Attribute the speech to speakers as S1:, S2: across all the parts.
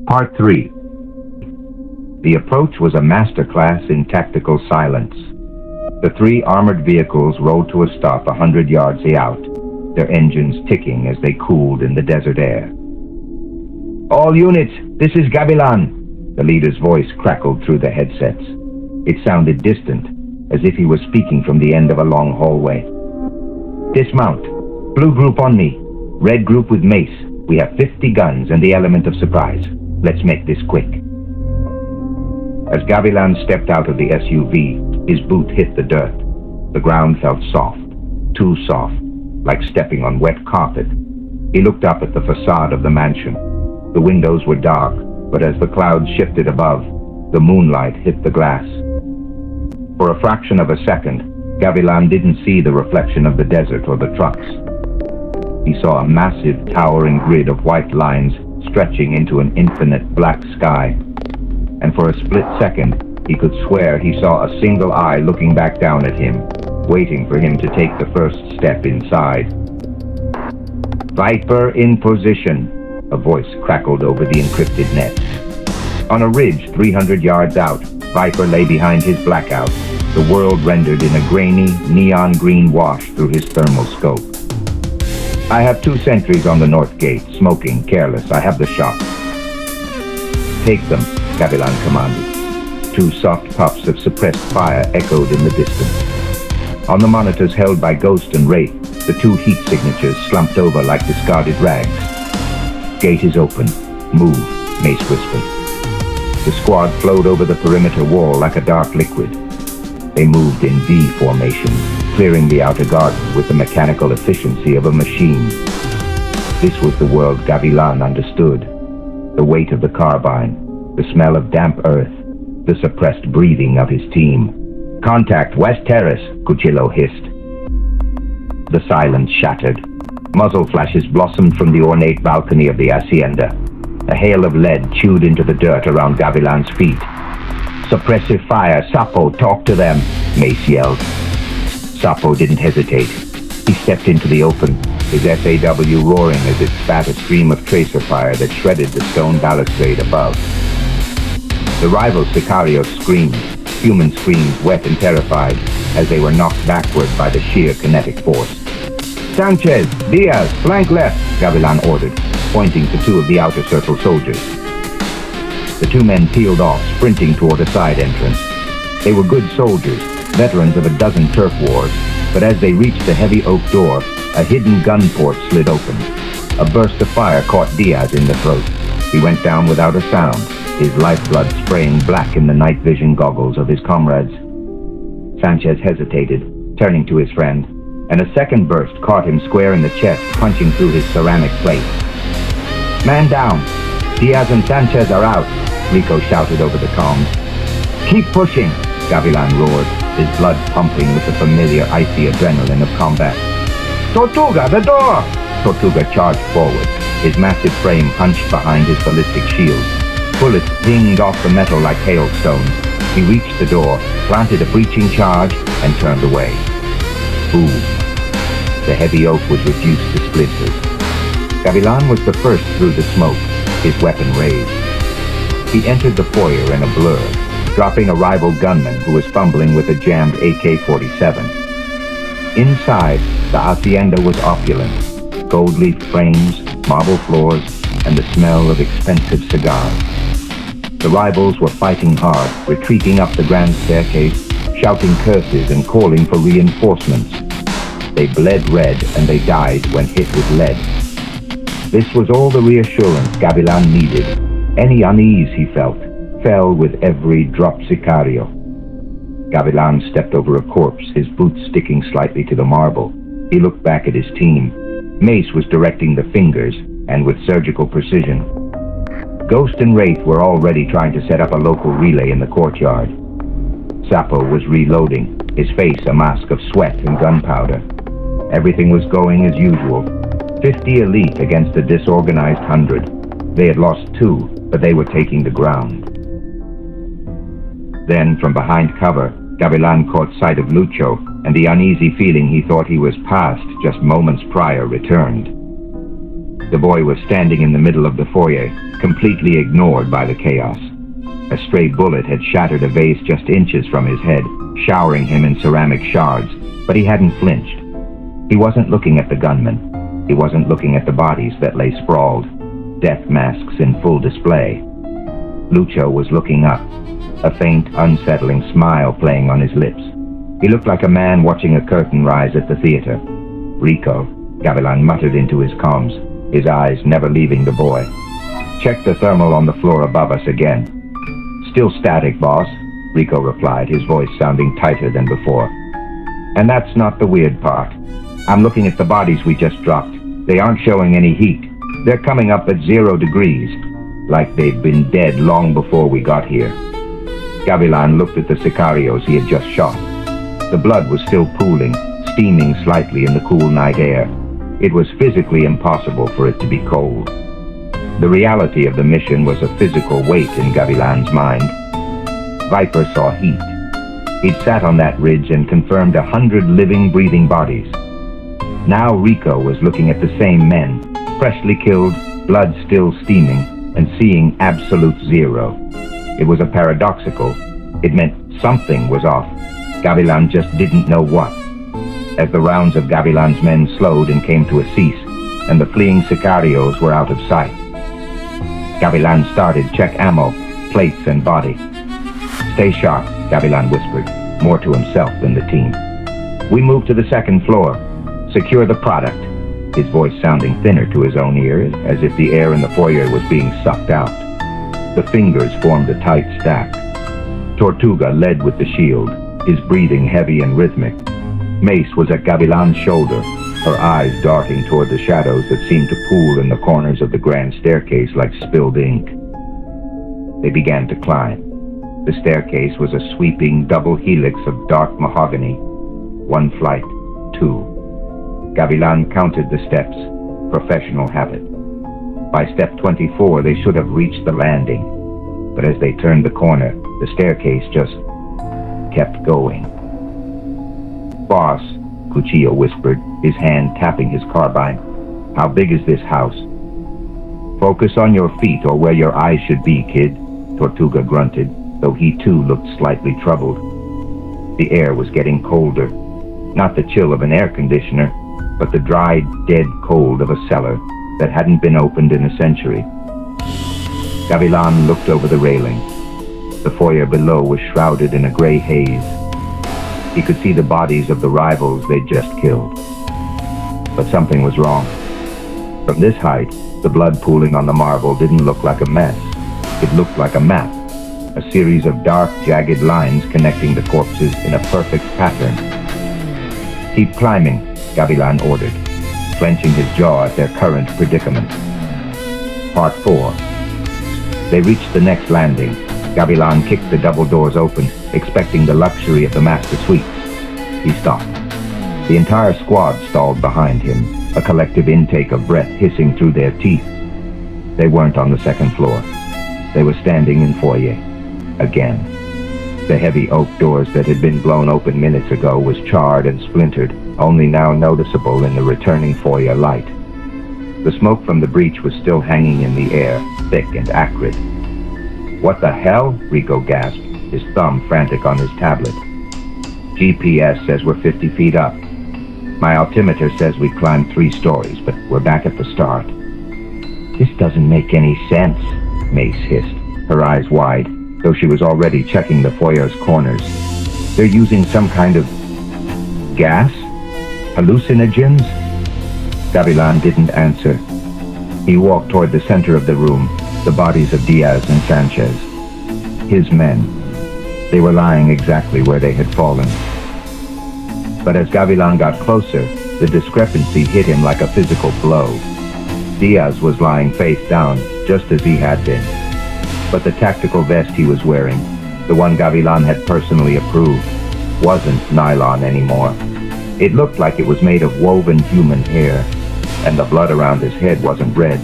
S1: Part 3. The approach was a masterclass in tactical silence. The three armored vehicles rolled to a stop 100 yards out, their engines ticking as they cooled in the desert air. "All units, this is Gavilan," the leader's voice crackled through the headsets. It sounded distant, as if he was speaking from the end of a long hallway. "Dismount. Blue group on me. Red group with mace. We have 50 guns and the element of surprise. Let's make this quick." As Gavilan stepped out of the SUV, his boot hit the dirt. The ground felt soft, too soft, like stepping on wet carpet. He looked up at the facade of the mansion. The windows were dark, but as the clouds shifted above, the moonlight hit the glass. For a fraction of a second, Gavilan didn't see the reflection of the desert or the trucks. He saw a massive, towering grid of white lines stretching into an infinite black sky. And for a split second, he could swear he saw a single eye looking back down at him, waiting for him to take the first step inside. "Viper in position," a voice crackled over the encrypted net. On a ridge 300 yards out, Viper lay behind his blackout, the world rendered in a grainy, neon green wash through his thermal scope. "I have 2 sentries on the north gate, smoking, careless. I have the shot." "Take them," Gavilan commanded. 2 soft puffs of suppressed fire echoed in the distance. On the monitors held by Ghost and Wraith, the 2 heat signatures slumped over like discarded rags. "Gate is open. Move," Mace whispered. The squad flowed over the perimeter wall like a dark liquid. They moved in V formation, clearing the outer garden with the mechanical efficiency of a machine. This was the world Gavilan understood. The weight of the carbine, the smell of damp earth, the suppressed breathing of his team. "Contact West Terrace," Cuchillo hissed. The silence shattered. Muzzle flashes blossomed from the ornate balcony of the hacienda. A hail of lead chewed into the dirt around Gavilan's feet. "Suppressive fire, Sapo, talk to them," Mace yelled. Sapo didn't hesitate. He stepped into the open, his SAW roaring as it spat a stream of tracer fire that shredded the stone balustrade above. The rival Sicarios screamed, human screams wet and terrified, as they were knocked backward by the sheer kinetic force. "Sanchez, Diaz, flank left," Gavilan ordered, pointing to 2 of the outer circle soldiers. The 2 men peeled off, sprinting toward a side entrance. They were good soldiers, veterans of a dozen turf wars, but as they reached the heavy oak door, a hidden gun port slid open. A burst of fire caught Diaz in the throat. He went down without a sound, his lifeblood spraying black in the night vision goggles of his comrades. Sanchez hesitated, turning to his friend, and a second burst caught him square in the chest, punching through his ceramic plate. "Man down! Diaz and Sanchez are out," Rico shouted over the comms. "Keep pushing," Gavilan roared, his blood pumping with the familiar icy adrenaline of combat. "Tortuga, the door!" Tortuga charged forward, his massive frame hunched behind his ballistic shield. Bullets dinged off the metal like hailstones. He reached the door, planted a breaching charge, and turned away. Boom. The heavy oak was reduced to splinters. Gavilan was the first through the smoke, his weapon raised. He entered the foyer in a blur, dropping a rival gunman who was fumbling with a jammed AK-47. Inside, the hacienda was opulent. Gold leaf frames, marble floors, and the smell of expensive cigars. The rivals were fighting hard, retreating up the grand staircase, shouting curses and calling for reinforcements. They bled red and they died when hit with lead. This was all the reassurance Gavilan needed. Any unease he felt fell with every drop Sicario. Gavilan stepped over a corpse, his boots sticking slightly to the marble. He looked back at his team. Mace was directing the fingers, and with surgical precision. Ghost and Wraith were already trying to set up a local relay in the courtyard. Sapo was reloading, his face a mask of sweat and gunpowder. Everything was going as usual. 50 elite against a disorganized 100. They had lost 2, but they were taking the ground. Then, from behind cover, Gavilan caught sight of Lucho, and the uneasy feeling he thought he was past just moments prior returned. The boy was standing in the middle of the foyer, completely ignored by the chaos. A stray bullet had shattered a vase just inches from his head, showering him in ceramic shards, but he hadn't flinched. He wasn't looking at the gunman. He wasn't looking at the bodies that lay sprawled, death masks in full display. Lucho was looking up, a faint, unsettling smile playing on his lips. He looked like a man watching a curtain rise at the theater. "Rico," Gavilan muttered into his comms, his eyes never leaving the boy. "Check the thermal on the floor above us again." "Still static, boss," Rico replied, his voice sounding tighter than before. "And that's not the weird part. I'm looking at the bodies we just dropped. They aren't showing any heat. They're coming up at 0 degrees, like they'd been dead long before we got here." Gavilan looked at the sicarios he had just shot. The blood was still pooling, steaming slightly in the cool night air. It was physically impossible for it to be cold. The reality of the mission was a physical weight in Gavilan's mind. Viper saw heat. He'd sat on that ridge and confirmed 100 living, breathing bodies. Now Rico was looking at the same men, freshly killed, blood still steaming, and seeing absolute zero. It was a paradoxical. It meant something was off. Gavilan just didn't know what. As the rounds of Gavilan's men slowed and came to a cease, and the fleeing sicarios were out of sight, Gavilan started check ammo, plates, and body. "Stay sharp," Gavilan whispered, more to himself than the team. "We move to the second floor. Secure the product," his voice sounding thinner to his own ear, as if the air in the foyer was being sucked out. The fingers formed a tight stack. Tortuga led with the shield, his breathing heavy and rhythmic. Mace was at Gavilan's shoulder, her eyes darting toward the shadows that seemed to pool in the corners of the grand staircase like spilled ink. They began to climb. The staircase was a sweeping double helix of dark mahogany. 1 flight, 2. Gavilan counted the steps, professional habit. By step 24, they should have reached the landing. But as they turned the corner, the staircase just kept going. "Boss," Cuchillo whispered, his hand tapping his carbine, "how big is this house?" "Focus on your feet or where your eyes should be, kid," Tortuga grunted, though he too looked slightly troubled. The air was getting colder, not the chill of an air conditioner, but the dry, dead cold of a cellar that hadn't been opened in a century. Gavilan looked over the railing. The foyer below was shrouded in a gray haze. He could see the bodies of the rivals they'd just killed. But something was wrong. From this height, the blood pooling on the marble didn't look like a mess. It looked like a map, a series of dark, jagged lines connecting the corpses in a perfect pattern. "Keep climbing," Gavilan ordered, clenching his jaw at their current predicament. Part 4. They reached the next landing. Gavilan kicked the double doors open, expecting the luxury of the master suites. He stopped. The entire squad stalled behind him, a collective intake of breath hissing through their teeth. They weren't on the second floor. They were standing in foyer. Again. The heavy oak doors that had been blown open minutes ago was charred and splintered, only now noticeable in the returning foyer light. The smoke from the breach was still hanging in the air, thick and acrid. "What the hell?" Rico gasped, his thumb frantic on his tablet. "GPS says we're 50 feet up. My altimeter says we climbed 3 stories, but we're back at the start." "This doesn't make any sense," Mace hissed, her eyes wide, though she was already checking the foyer's corners. "They're using some kind of gas? Hallucinogens?" Gavilan didn't answer. He walked toward the center of the room, the bodies of Diaz and Sanchez. His men. They were lying exactly where they had fallen. But as Gavilan got closer, the discrepancy hit him like a physical blow. Diaz was lying face down, just as he had been. But the tactical vest he was wearing, the one Gavilan had personally approved, wasn't nylon anymore. It looked like it was made of woven human hair, and the blood around his head wasn't red.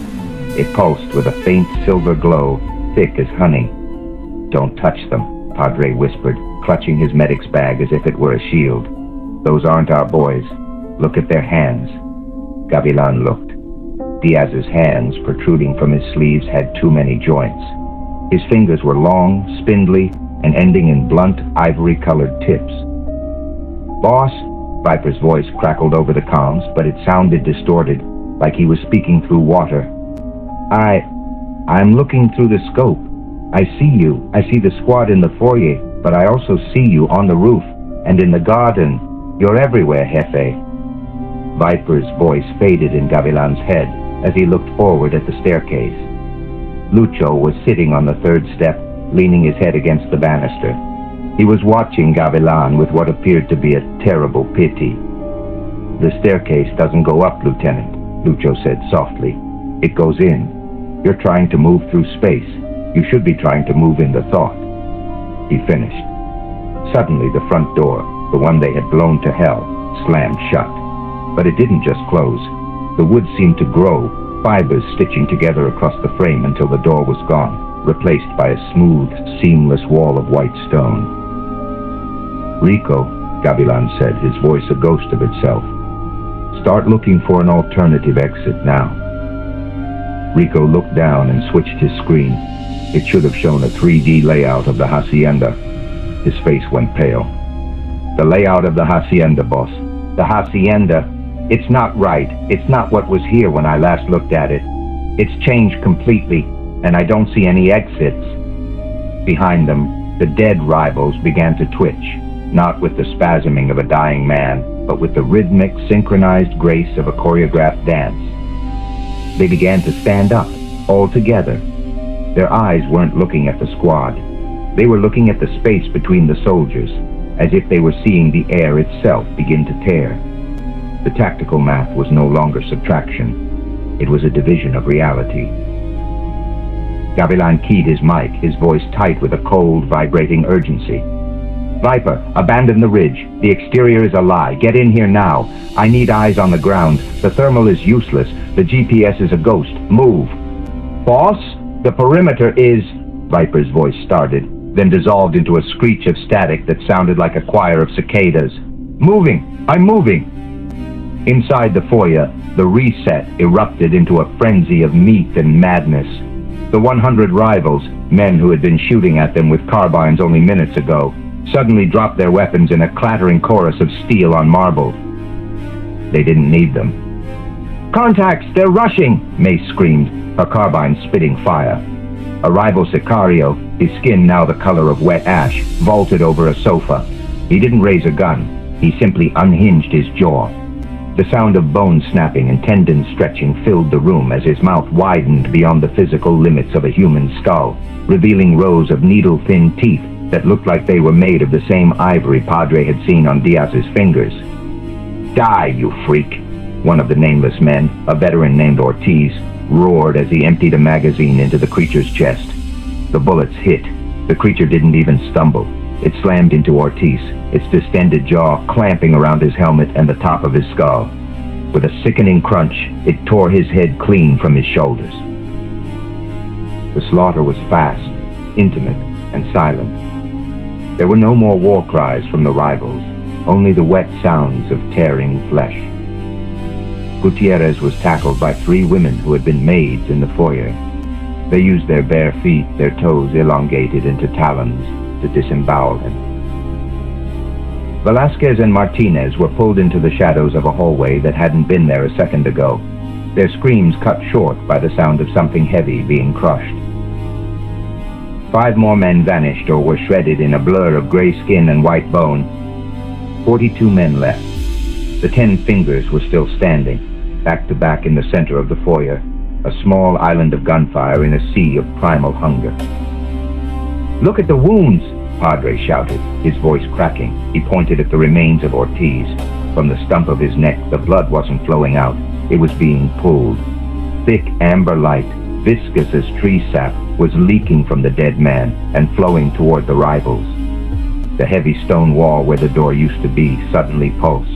S1: It pulsed with a faint silver glow, thick as honey. "Don't touch them," Padre whispered, clutching his medic's bag as if it were a shield. "Those aren't our boys. Look at their hands." Gavilan looked. Diaz's hands, protruding from his sleeves, had too many joints. His fingers were long, spindly, and ending in blunt, ivory-colored tips. "Boss," Viper's voice crackled over the comms, but it sounded distorted, like he was speaking through water. I'm looking through the scope. I see you. I see the squad in the foyer, but I also see you on the roof and in the garden. You're everywhere, Jefe." Viper's voice faded in Gavilan's head as he looked forward at the staircase. Lucho was sitting on the third step, leaning his head against the banister. He was watching Gavilan with what appeared to be a terrible pity. "The staircase doesn't go up, Lieutenant," Lucho said softly. "It goes in. You're trying to move through space. You should be trying to move into thought." He finished. Suddenly the front door, the one they had blown to hell, slammed shut. But it didn't just close. The wood seemed to grow, fibers stitching together across the frame until the door was gone, replaced by a smooth, seamless wall of white stone. "Rico," Gavilan said, his voice a ghost of itself. "Start looking for an alternative exit now." Rico looked down and switched his screen. It should have shown a 3D layout of the hacienda. His face went pale. "The layout of the hacienda, boss. The hacienda. It's not right. It's not what was here when I last looked at it. It's changed completely, and I don't see any exits." Behind them, the dead rivals began to twitch, not with the spasming of a dying man, but with the rhythmic, synchronized grace of a choreographed dance. They began to stand up, all together. Their eyes weren't looking at the squad. They were looking at the space between the soldiers, as if they were seeing the air itself begin to tear. The tactical math was no longer subtraction. It was a division of reality. Gavilan keyed his mic, his voice tight with a cold, vibrating urgency. "Viper, abandon the ridge. The exterior is a lie. Get in here now. I need eyes on the ground. The thermal is useless. The GPS is a ghost. Move." "Boss, the perimeter is..." Viper's voice started, then dissolved into a screech of static that sounded like a choir of cicadas. "Moving! I'm moving!" Inside the foyer, the reset erupted into a frenzy of meat and madness. The 100 rivals, men who had been shooting at them with carbines only minutes ago, suddenly dropped their weapons in a clattering chorus of steel on marble. They didn't need them. "Contacts! They're rushing!" Mace screamed, her carbine spitting fire. A rival Sicario, his skin now the color of wet ash, vaulted over a sofa. He didn't raise a gun. He simply unhinged his jaw. The sound of bone snapping and tendon stretching filled the room as his mouth widened beyond the physical limits of a human skull, revealing rows of needle-thin teeth that looked like they were made of the same ivory Padre had seen on Diaz's fingers. "Die, you freak!" One of the nameless men, a veteran named Ortiz, roared as he emptied a magazine into the creature's chest. The bullets hit. The creature didn't even stumble. It slammed into Ortiz, its distended jaw clamping around his helmet and the top of his skull. With a sickening crunch, it tore his head clean from his shoulders. The slaughter was fast, intimate, and silent. There were no more war cries from the rivals, only the wet sounds of tearing flesh. Gutierrez was tackled by 3 women who had been maids in the foyer. They used their bare feet, their toes elongated into talons, to disembowel him. Velasquez and Martinez were pulled into the shadows of a hallway that hadn't been there a second ago, their screams cut short by the sound of something heavy being crushed. 5 more men vanished or were shredded in a blur of gray skin and white bone. 42 men left. The 10 fingers were still standing, back to back in the center of the foyer, a small island of gunfire in a sea of primal hunger. "Look at the wounds!" Padre shouted, his voice cracking. He pointed at the remains of Ortiz. From the stump of his neck, the blood wasn't flowing out. It was being pulled. Thick amber light, viscous as tree sap, was leaking from the dead man and flowing toward the rivals. The heavy stone wall where the door used to be suddenly pulsed.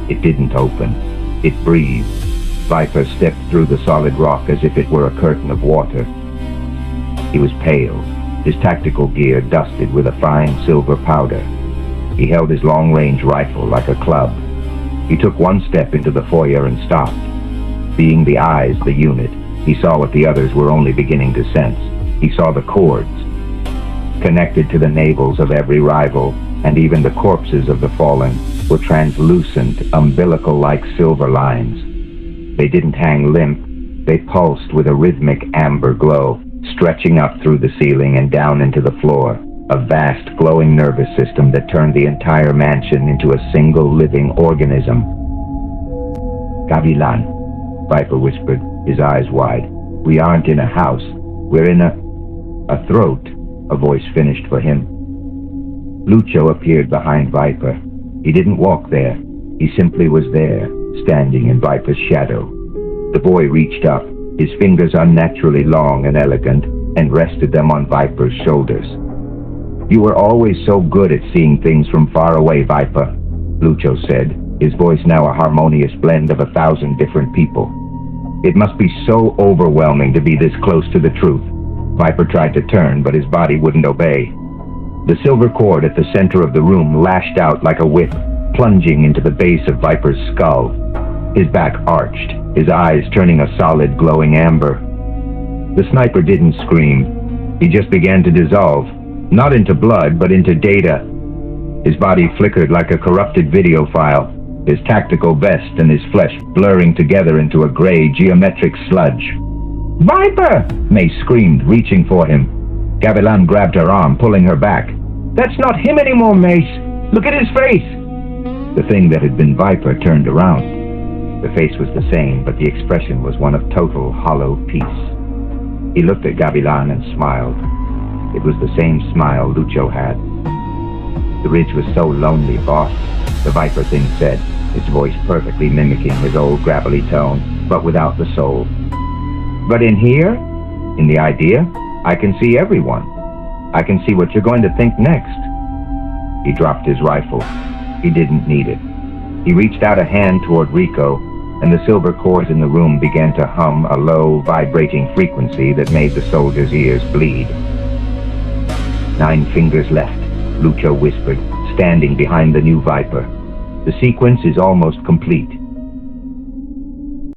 S1: It didn't open. It breathed. Viper stepped through the solid rock as if it were a curtain of water. He was pale, his tactical gear dusted with a fine silver powder. He held his long-range rifle like a club. He took one step into the foyer and stopped. Being the eyes, the unit, he saw what the others were only beginning to sense. He saw the cords connected to the navels of every rival, and even the corpses of the fallen were translucent, umbilical-like silver lines. They didn't hang limp, they pulsed with a rhythmic amber glow, stretching up through the ceiling and down into the floor, a vast glowing nervous system that turned the entire mansion into a single living organism. "Gavilan," Viper whispered, his eyes wide. "We aren't in a house. We're in a throat," a voice finished for him. Lucho appeared behind Viper. He didn't walk there. He simply was there, standing in Viper's shadow. The boy reached up, his fingers unnaturally long and elegant, and rested them on Viper's shoulders. "You were always so good at seeing things from far away, Viper," Lucho said, his voice now a harmonious blend of 1,000 different people. "It must be so overwhelming to be this close to the truth." Viper tried to turn, but his body wouldn't obey. The silver cord at the center of the room lashed out like a whip, plunging into the base of Viper's skull. His back arched, his eyes turning a solid glowing amber. The sniper didn't scream. He just began to dissolve, not into blood, but into data. His body flickered like a corrupted video file, his tactical vest and his flesh blurring together into a gray geometric sludge. "Viper!" Mace screamed, reaching for him. Gavilan grabbed her arm, pulling her back. "That's not him anymore, Mace! Look at his face!" The thing that had been Viper turned around. The face was the same, but the expression was one of total, hollow peace. He looked at Gavilan and smiled. It was the same smile Lucho had. "The ridge was so lonely, boss," the Viper thing said, its voice perfectly mimicking his old gravelly tone, but without the soul. "But in here, in the idea, I can see everyone. I can see what you're going to think next." He dropped his rifle. He didn't need it. He reached out a hand toward Rico, and the silver cords in the room began to hum a low, vibrating frequency that made the soldier's ears bleed. "9 fingers left," Lucho whispered, standing behind the new Viper. "The sequence is almost complete.